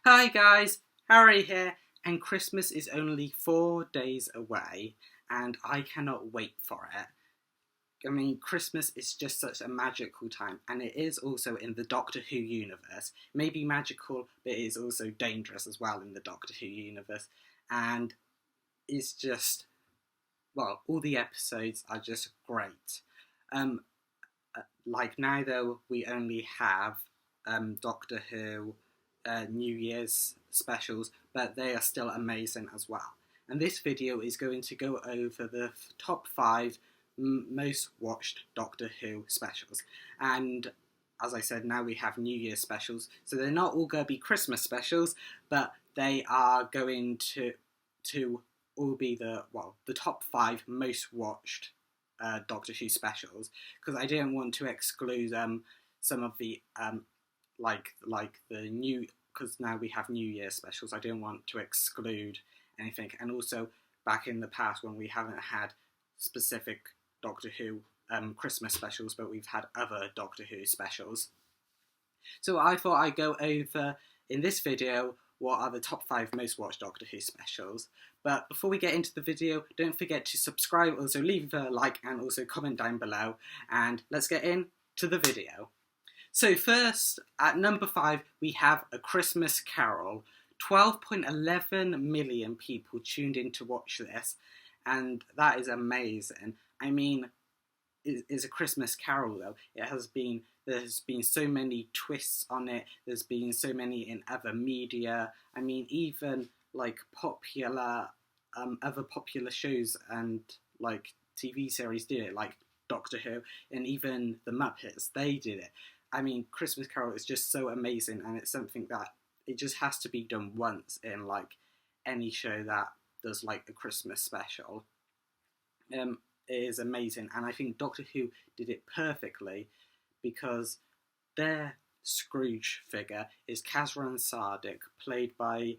Hi guys, Harry here, and Christmas is only 4 days away, and I cannot wait for it. I mean, Christmas is just such a magical time, and it is also in the Doctor Who universe. It may be magical, but it is also dangerous as well in the Doctor Who universe, and it's just, well, all the episodes are just great. Um, like now though, we only have Doctor Who New Year's specials, but they are still amazing as well. And this video is going to go over the top 5 most watched Doctor Who specials. And as I said, now we have New Year's specials, so they're not all going to be Christmas specials, but they are going to all be the top 5 most watched Doctor Who specials, because I didn't want to exclude some of the like the new, because now we have New Year specials. I didn't want to exclude anything, and also back in the past when we haven't had specific Doctor Who Christmas specials, but we've had other Doctor Who specials. So I thought I'd go over in this video what are the top 5 most watched Doctor Who specials. But before we get into the video, don't forget to subscribe, also leave a like, and also comment down below. And let's get into the video. So first, at number 5, we have A Christmas Carol. 12.11 million people tuned in to watch this, and that is amazing. I mean, it's A Christmas Carol though. There's been so many twists on it. There's been so many in other media. I mean, even like other popular shows and like TV series did it, like Doctor Who and even the Muppets. They did it. I mean, Christmas Carol is just so amazing, and it's something that it just has to be done once in like any show that does like a Christmas special. It is amazing, and I think Doctor Who did it perfectly, because their Scrooge figure is Kazran Sardick, played by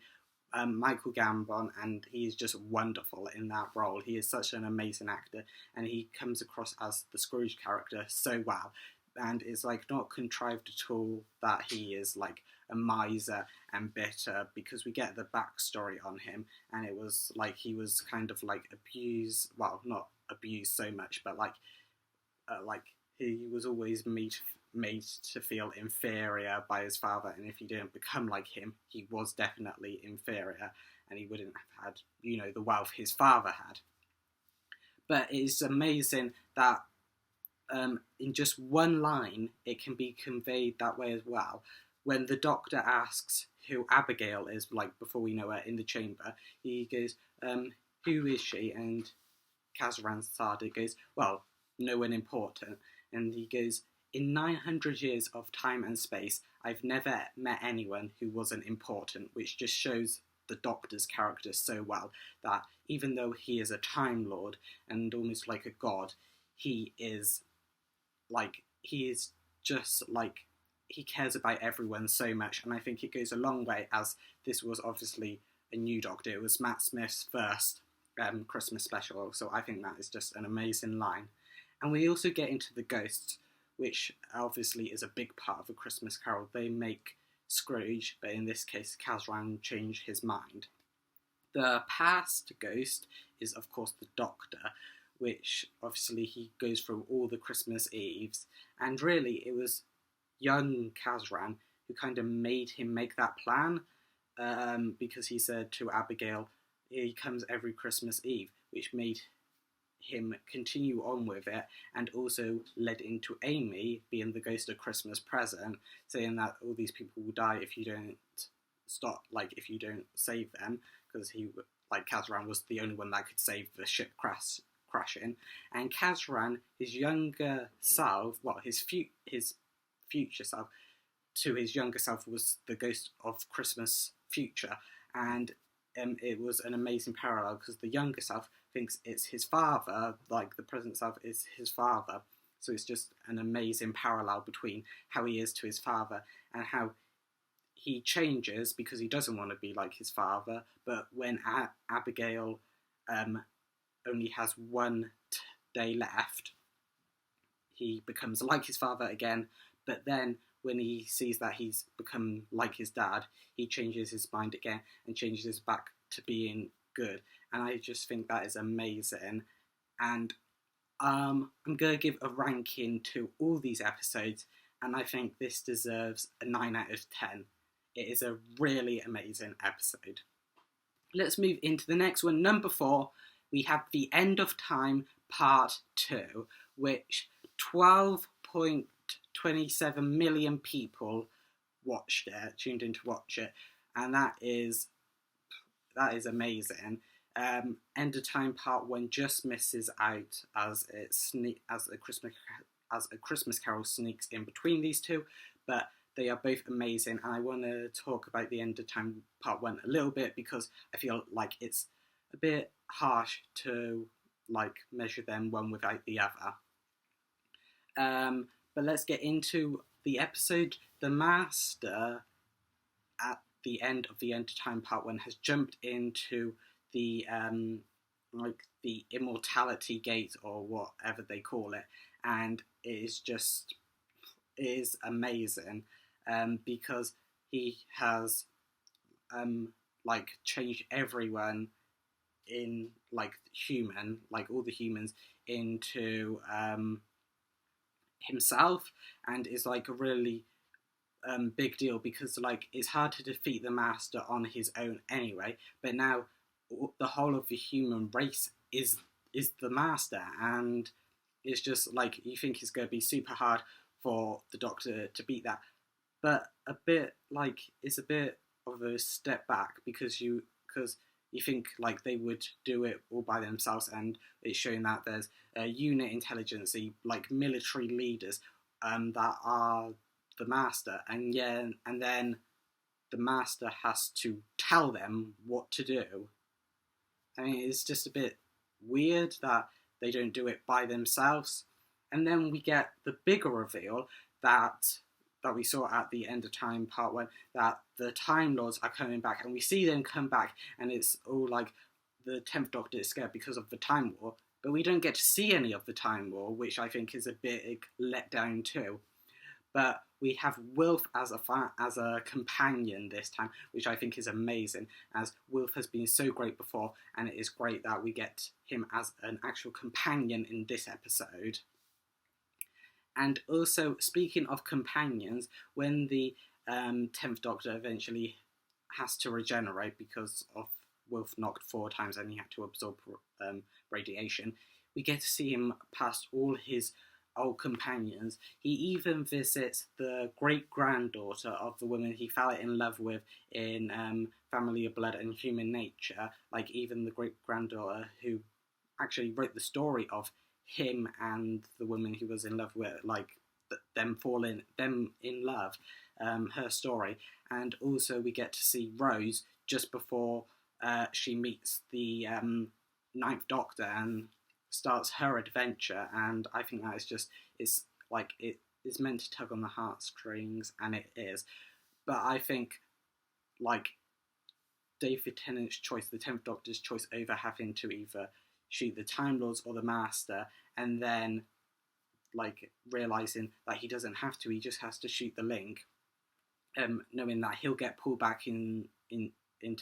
Michael Gambon, and he is just wonderful in that role. He is such an amazing actor, and he comes across as the Scrooge character so well. And it's like not contrived at all that he is like a miser and bitter, because we get the backstory on him, and it was like he was kind of like abused, well, not abused so much, but like he was always made to feel inferior by his father, and if he didn't become like him, he was definitely inferior, and he wouldn't have had, you know, the wealth his father had. But it's amazing that in just one line, it can be conveyed that way as well. When the Doctor asks who Abigail is, like before we know her in the chamber, he goes, who is she? And Kazran Sardick goes, well, no one important. And he goes, in 900 years of time and space, I've never met anyone who wasn't important, which just shows the Doctor's character so well, that even though he is a Time Lord and almost like a god, he is just like, he cares about everyone so much, and I think it goes a long way, as this was obviously a new Doctor. It was Matt Smith's first Christmas special, so I think that is just an amazing line. And we also get into the ghosts, which obviously is a big part of A Christmas Carol. They make Scrooge, but in this case Kazran changed his mind. The past ghost is of course the Doctor, which obviously he goes through all the Christmas Eves, and really it was young Kazran who kind of made him make that plan, because he said to Abigail, he comes every Christmas Eve, which made him continue on with it, and also led into Amy being the ghost of Christmas Present, saying that all these people will die if you don't if you don't save them, because Kazran was the only one that could save the ship crashing. And Kazran, his younger self, his future self, to his younger self was the ghost of Christmas Future, and it was an amazing parallel, because the younger self thinks it's his father, like the present self is his father, so it's just an amazing parallel between how he is to his father and how he changes because he doesn't want to be like his father, but when Abigail only has one day left, he becomes like his father again. But then when he sees that he's become like his dad, he changes his mind again and changes back to being good. And I just think that is amazing. And I'm going to give a ranking to all these episodes, and I think this deserves a 9 out of 10. It is a really amazing episode. Let's move into the next one. Number 4, we have The End of Time Part 2, which 12.27 million people watched it, tuned in to watch it, and that is amazing. End of Time Part 1 just misses out as a Christmas Carol sneaks in between these two, but they are both amazing, and I want to talk about the End of Time Part 1 a little bit because I feel like it's a bit harsh to measure them one without the other. But let's get into the episode. The Master, at the end of the End of Time Part 1, has jumped into the the immortality gate, or whatever they call it, and it is amazing, because he has changed everyone in human, all the humans, into himself, and is a really big deal because it's hard to defeat the Master on his own anyway, but now the whole of the human race is the Master, and it's just you think it's going to be super hard for the Doctor to beat that, but it's a bit of a step back because you think they would do it all by themselves, and it's showing that there's a unit intelligence, military leaders that are the Master, and then the Master has to tell them what to do. I mean, it's just a bit weird that they don't do it by themselves. And then we get the bigger reveal that we saw at the End of Time Part 1, that the Time Lords are coming back, and we see them come back, and it's all the 10th Doctor is scared because of the Time War, but we don't get to see any of the Time War, which I think is a big letdown too. But we have Wilf as a companion this time, which I think is amazing, as Wilf has been so great before, and it is great that we get him as an actual companion in this episode. And also, speaking of companions, when the 10th Doctor eventually has to regenerate because of Wilf knocked 4 times and he had to absorb radiation, we get to see him past all his old companions. He even visits the great-granddaughter of the woman he fell in love with in Family of Blood and Human Nature, even the great-granddaughter who actually wrote the story of him and the woman he was in love with, them in love, her story. And also we get to see Rose just before she meets the 9th Doctor and starts her adventure, and I think that is it is meant to tug on the heartstrings, and it is. But I think David Tennant's choice, the 10th Doctor's choice, over having to either shoot the Time Lords or the Master, and then realising that he doesn't have to, he just has to shoot the link, knowing that he'll get pulled back into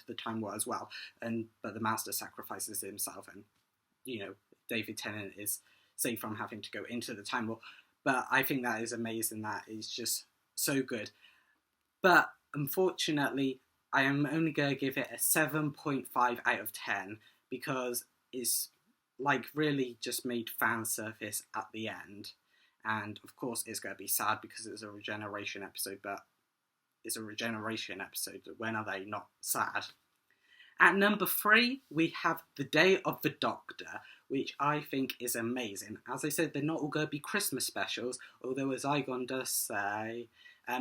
the Time War as well, but the Master sacrifices himself, and David Tennant is safe from having to go into the Time War. But I think that is amazing. That is just so good. But unfortunately, I am only going to give it a 7.5 out of 10 because it's really just made fan service at the end. And of course, it's going to be sad because it's a regeneration episode, but it's a regeneration episode. When are they not sad? At number 3, we have The Day of the Doctor, which I think is amazing. As I said, they're not all going to be Christmas specials, although as Igon does say,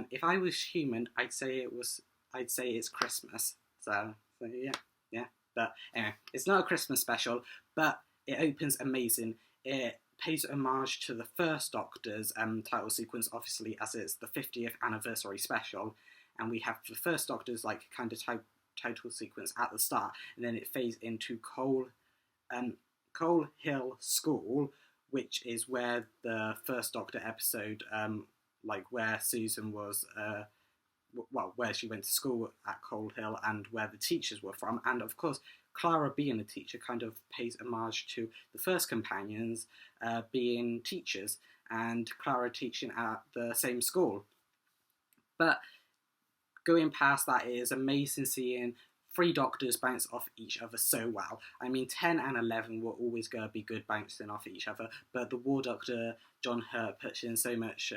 if I was human, I'd say it's Christmas. So yeah. But anyway, it's not a Christmas special, but it opens amazing. It pays homage to the first Doctor's title sequence, obviously, as it's the 50th anniversary special, and we have the first Doctor's title sequence at the start, and then it fades into Coal Hill School, which is where the first Doctor episode like where Susan was, well, where she went to school at Coal Hill and where the teachers were from. And of course, Clara being a teacher kind of pays homage to the first companions being teachers and Clara teaching at the same school. But going past that, it is amazing seeing three doctors bounce off each other so well. I mean, 10 and 11 were always going to be good bouncing off each other, but the War Doctor, John Hurt, puts in so much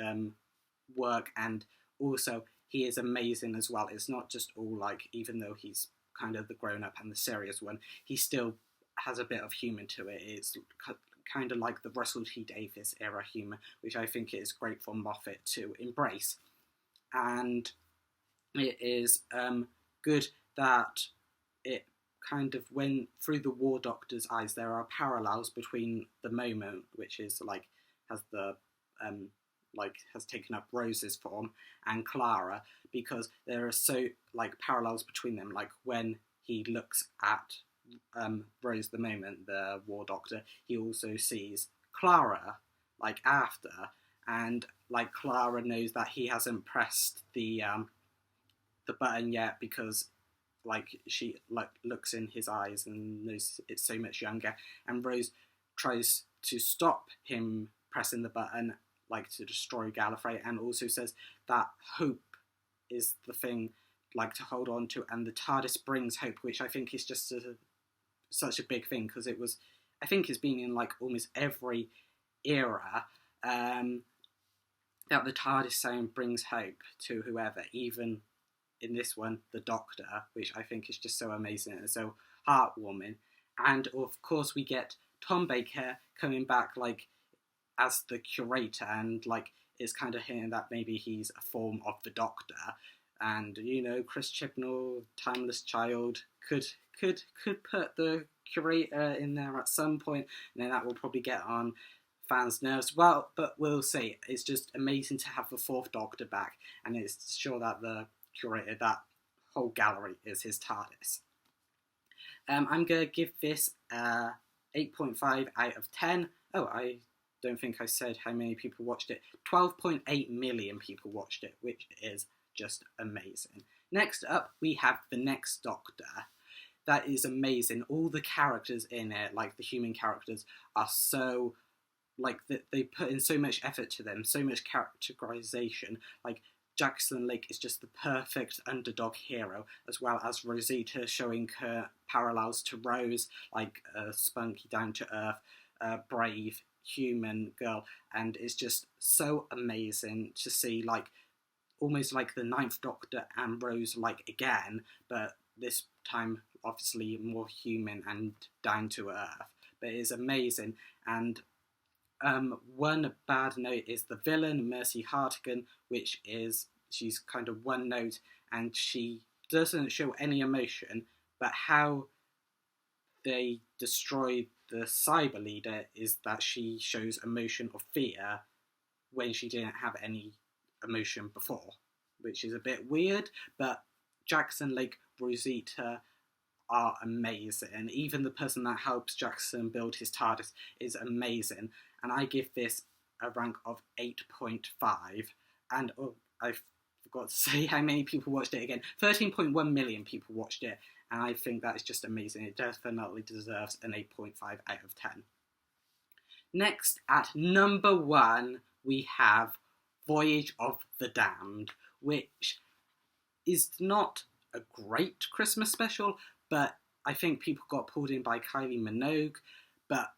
work, and also he is amazing as well. It's not just all like, even though he's kind of the grown-up and the serious one, he still has a bit of humour to it. It's kind of like the Russell T Davies era humour, which I think is great for Moffat to embrace. And it is good that it kind of went through the War Doctor's eyes. There are parallels between the moment, which is like has the has taken up Rose's form, and Clara, because there are so like parallels between them. Like when he looks at Rose the moment, the War Doctor, he also sees Clara like after, and like Clara knows that he hasn't pressed the button yet because like she like looks in his eyes and knows it's so much younger, and Rose tries to stop him pressing the button, like to destroy Gallifrey, and also says that hope is the thing like to hold on to, and the TARDIS brings hope, which I think is just such a big thing, because it was, I think it's been in like almost every era that the TARDIS sound brings hope to whoever, even in this one, the Doctor, which I think is just so amazing and so heartwarming. And of course we get Tom Baker coming back like as the curator, and like it's kind of hinting that maybe he's a form of the Doctor. And you know, Chris Chibnall, Timeless Child, could put the curator in there at some point, and then that will probably get on fans' nerves. Well, but we'll see. It's just amazing to have the fourth Doctor back, and it's sure that the curator, that whole gallery, is his TARDIS. I'm going to give this 8.5 out of 10. Oh, I don't think I said how many people watched it. 12.8 million people watched it, which is just amazing. Next up, we have The Next Doctor. That is amazing. All the characters in it, like the human characters, are so, like, they put in so much effort to them, so much characterization. Like, Jackson Lake is just the perfect underdog hero, as well as Rosita showing her parallels to Rose, like a spunky, down-to-earth, brave human girl. And it's just so amazing to see, like, almost like the Ninth Doctor and Rose, like, again, but this time obviously more human and down to earth. But it is amazing. And one bad note is the villain, Mercy Hartigan, which is, she's kind of one note and she doesn't show any emotion, but how they destroy the cyber leader is that she shows emotion of fear when she didn't have any emotion before, which is a bit weird. But Jackson Lake, Rosita are amazing, and even the person that helps Jackson build his TARDIS is amazing, and I give this a rank of 8.5. And I forgot to say how many people watched it again. 13.1 million people watched it, and I think that is just amazing. It definitely deserves an 8.5 out of 10. Next, at number 1, we have Voyage of the Damned, which is not a great Christmas special, but I think people got pulled in by Kylie Minogue, but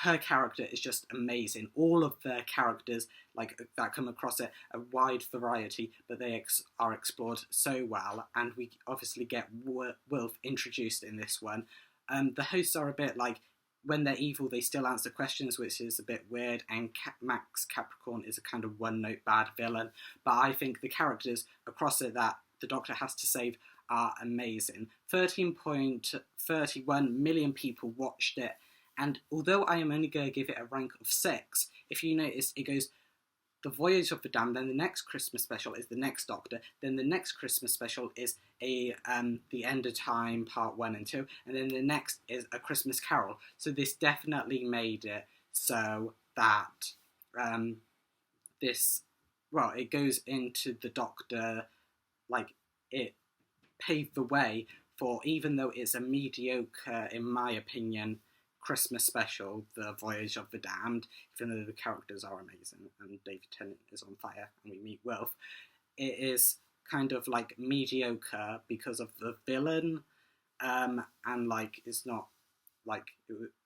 her character is just amazing. All of their characters, like, that come across it, a wide variety, but they are explored so well, and we obviously get Wilf introduced in this one. The hosts are a bit like, when they're evil, they still answer questions, which is a bit weird, and Max Capricorn is a kind of one-note bad villain, but I think the characters across it that the Doctor has to save are amazing. 13.31 million people watched it, and although I am only going to give it a rank of 6, if you notice, it goes The Voyage of the Damned, then the next Christmas special is The Next Doctor, then the next Christmas special is The End of Time Part 1 and 2, and then the next is A Christmas Carol. So this definitely made it so that this well, it goes into the Doctor, like, it paved the way for, even though it's a mediocre, in my opinion, Christmas special, The Voyage of the Damned, even though the characters are amazing and David Tennant is on fire and we meet Wilf, it is kind of like mediocre because of the villain, and like it's not like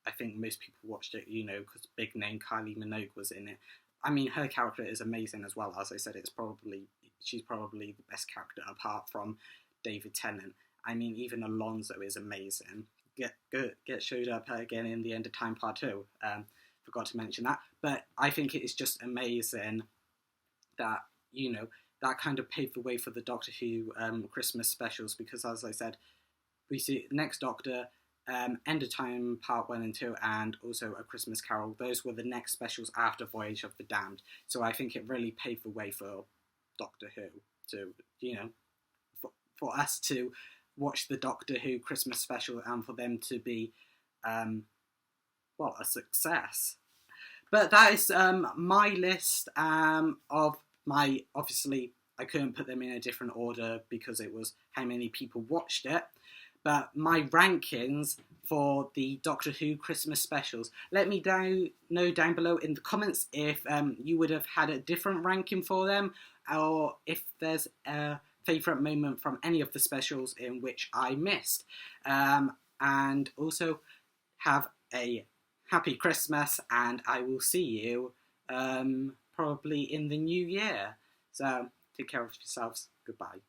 I think most people watched it, you know, because big name Kylie Minogue was in it. I mean, her character is amazing as well. As I said, she's probably the best character apart from David Tennant. I mean, even Alonso is amazing. Get showed up again in the End of Time Part 2. Forgot to mention that. But I think it is just amazing that, you know, that kind of paved the way for the Doctor Who Christmas specials, because, as I said, we see next Doctor, End of Time Part 1 and 2, and also A Christmas Carol. Those were the next specials after Voyage of the Damned. So I think it really paved the way for Doctor Who to, you know, for us to watch the Doctor Who Christmas special and for them to be, well, a success. But that is my list of my, obviously, I couldn't put them in a different order because it was how many people watched it. But my rankings for the Doctor Who Christmas specials, let me know down below in the comments if you would have had a different ranking for them, or if there's a favourite moment from any of the specials in which I missed. And also, have a happy Christmas, and I will see you probably in the new year. So, take care of yourselves. Goodbye.